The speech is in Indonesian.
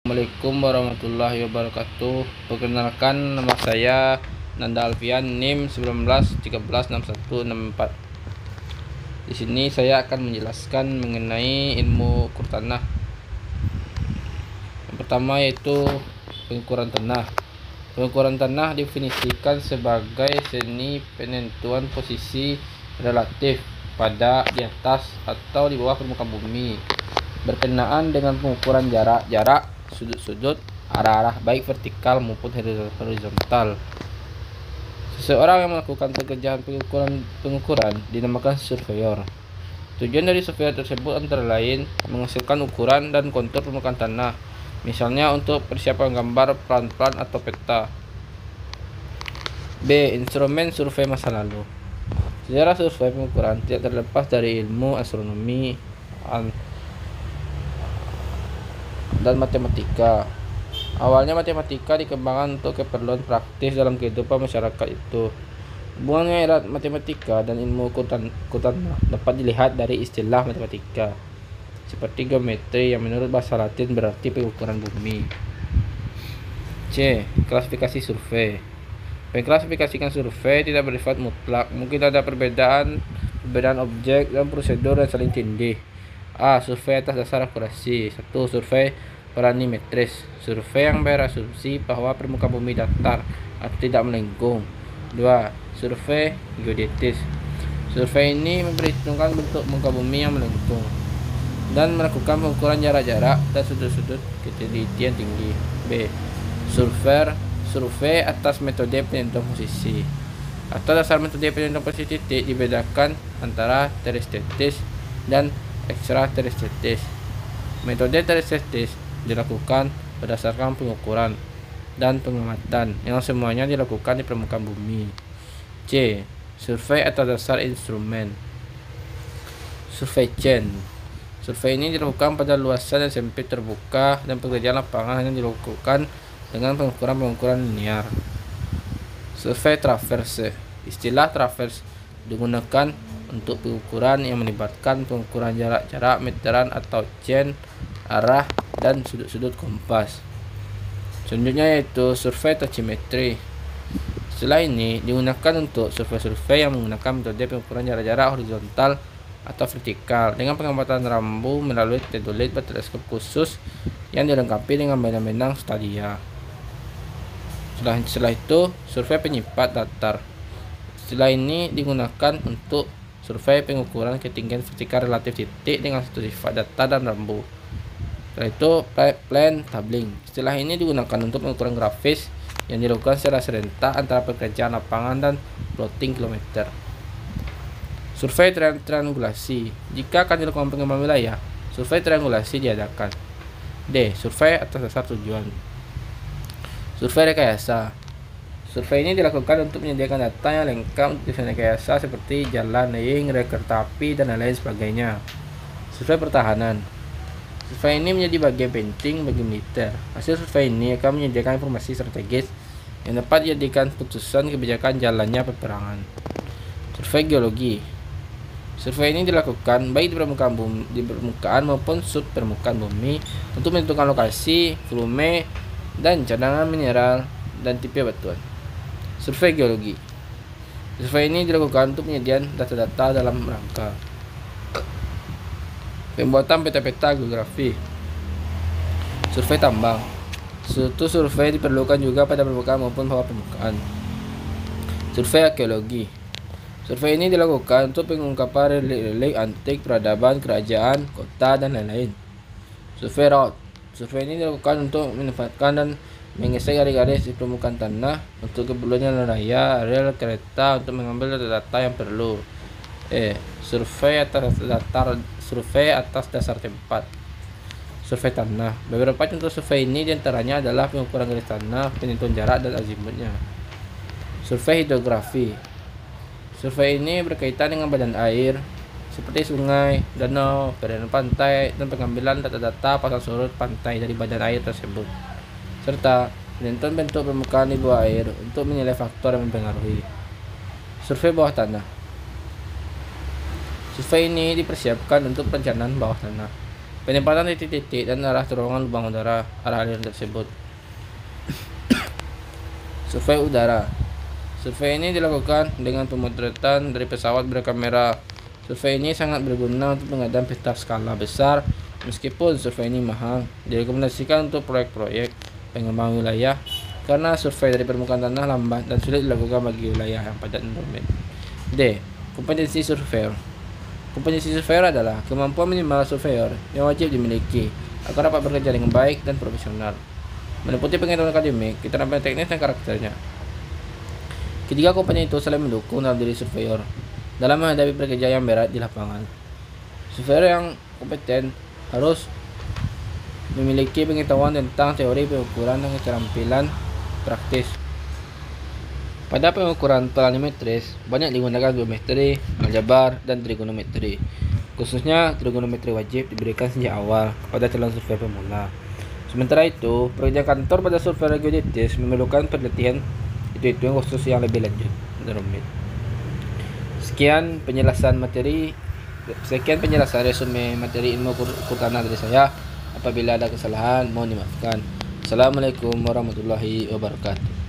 Assalamualaikum warahmatullahi wabarakatuh. Perkenalkan, nama saya Nanda Alfian, NIM 19136164. Di sini saya akan menjelaskan mengenai ilmu ukur tanah. Yang pertama yaitu pengukuran tanah. Pengukuran tanah definisikan sebagai seni penentuan posisi relatif pada, di atas, atau di bawah permukaan bumi, berkenaan dengan pengukuran jarak, sudut-sudut, arah-arah baik vertikal maupun horizontal. Seseorang yang melakukan pekerjaan pengukuran dinamakan surveyor. Tujuan dari surveyor tersebut antara lain menghasilkan ukuran dan kontur permukaan tanah, misalnya untuk persiapan gambar plan-plan atau peta. B. Instrumen survei masa lalu. Sejarah survei pengukuran tidak terlepas dari ilmu astronomi dan matematika. Awalnya matematika dikembangkan untuk keperluan praktis dalam kehidupan masyarakat itu. Hubungannya erat matematika dan ilmu ukur tanah dapat dilihat dari istilah matematika, seperti geometri yang menurut bahasa Latin berarti pengukuran bumi. C. Klasifikasi survei. Mengklasifikasikan survei tidak bersifat mutlak, mungkin ada perbedaan objek dan prosedur yang saling tindih. A. Survei atas dasar akurasi. 1. Survei planimetris, survei yang berasumsi bahwa permukaan bumi datar atau tidak melengkung. 2. Survei geodetis. Survei ini memperhitungkan bentuk muka bumi yang melengkung dan melakukan pengukuran jarak-jarak dan sudut-sudut ketelitian tinggi. B. Survei atas metode penentuan posisi. Atau dasar metode penentuan posisi titik dibedakan antara terestetis dan ekstraterestetis. Metode terestetis dilakukan berdasarkan pengukuran dan pengamatan yang semuanya dilakukan di permukaan bumi. C. Survei atas dasar instrumen. Survei chain. Survei ini dilakukan pada luasan yang sempit terbuka dan pekerjaan lapangan yang dilakukan dengan pengukuran linear. Survei traverse. Istilah traverse digunakan untuk pengukuran yang melibatkan pengukuran jarak-jarak meteran atau chain, arah, dan sudut-sudut kompas. Selanjutnya yaitu survei tachymetry. Istilah ini digunakan untuk survei yang menggunakan metode pengukuran jarak-jarak horizontal atau vertikal dengan pengamatan rambu melalui teodolit berteleskop khusus yang dilengkapi dengan benang-benang stadia. Setelah itu, survei penyipat datar. Istilah ini digunakan untuk survei pengukuran ketinggian vertikal relatif titik dengan satu sifat datar dan rambu. Setelah itu, plan tabling. Istilah ini digunakan untuk pengukuran grafis yang dilakukan secara serentak antara pekerjaan lapangan dan plotting kilometer. Survei triangulasi. Jika akan dilakukan pengembangan wilayah, survei triangulasi diadakan. D. Survei atas dasar tujuan. Survei rekayasa. Survei ini dilakukan untuk menyediakan data yang lengkap untuk desain rekayasa seperti jalan, laying, rel kereta api, dan lain sebagainya. Survei pertahanan. Survei ini menjadi bagian penting bagi militer. Hasil survei ini akan menyediakan informasi strategis yang dapat dijadikan putusan kebijakan jalannya peperangan. Survei geologi. Survei ini dilakukan baik di permukaan maupun subpermukaan bumi untuk menentukan lokasi, volume, dan cadangan mineral dan tipe batuan. Survei geologi. Survei ini dilakukan untuk penyediaan data-data dalam rangka pembuatan peta-peta geografi. Survei tambang. Suatu survei diperlukan juga pada permukaan maupun bawah permukaan. Survei arkeologi. Survei ini dilakukan untuk pengungkapan relik antik, peradaban, kerajaan, kota, dan lain-lain. Survei route. Survei ini dilakukan untuk menempatkan dan menggeser garis-garis di permukaan tanah untuk keperluan jalan raya, rel kereta untuk mengambil data-data yang perlu. Survei atas dasar tempat. Survei tanah. Beberapa contoh survei ini diantaranya adalah pengukuran garis tanah, penentuan jarak, dan azimutnya. Survei hidrografi. Survei ini berkaitan dengan badan air seperti sungai, danau, perairan pantai, dan pengambilan data-data pasang surut pantai dari badan air tersebut, serta penentuan bentuk permukaan di bawah air untuk menilai faktor yang mempengaruhi. Survei bawah tanah. Survei ini dipersiapkan untuk perencanaan bawah tanah. penempatan titik-titik dan arah terowongan lubang udara, arah aliran tersebut. Survei udara. Survei ini dilakukan dengan pemotretan dari pesawat berkamera. Survei ini sangat berguna untuk pengadaan peta skala besar. Meskipun survei ini mahal, direkomendasikan untuk proyek-proyek pengembangan wilayah karena survei dari permukaan tanah lambat dan sulit dilakukan bagi wilayah yang padat dan rumit. D. Kompetensi surveyor. Kompetensi surveyor adalah kemampuan minimal surveyor yang wajib dimiliki agar dapat bekerja dengan baik dan profesional, meliputi pengetahuan akademik, keterampilan teknis, dan karakternya. Ketiga komponen itu saling mendukung dalam diri surveyor dalam menghadapi pekerjaan yang berat di lapangan. Surveyor yang kompeten harus memiliki pengetahuan tentang teori pengukuran dan keterampilan praktis. Pada pengukuran planimetris, banyak digunakan geometri, aljabar, dan trigonometri. Khususnya trigonometri wajib diberikan sejak awal kepada calon surveyor pemula. Sementara itu, pekerjaan kantor pada surveyor geodetis memerlukan penelitian hitung khusus yang lebih lanjut dan rumit. Sekian penjelasan resume materi ilmu ukur tanah dari saya. Apabila ada kesalahan, mohon dimaafkan. Assalamualaikum warahmatullahi wabarakatuh.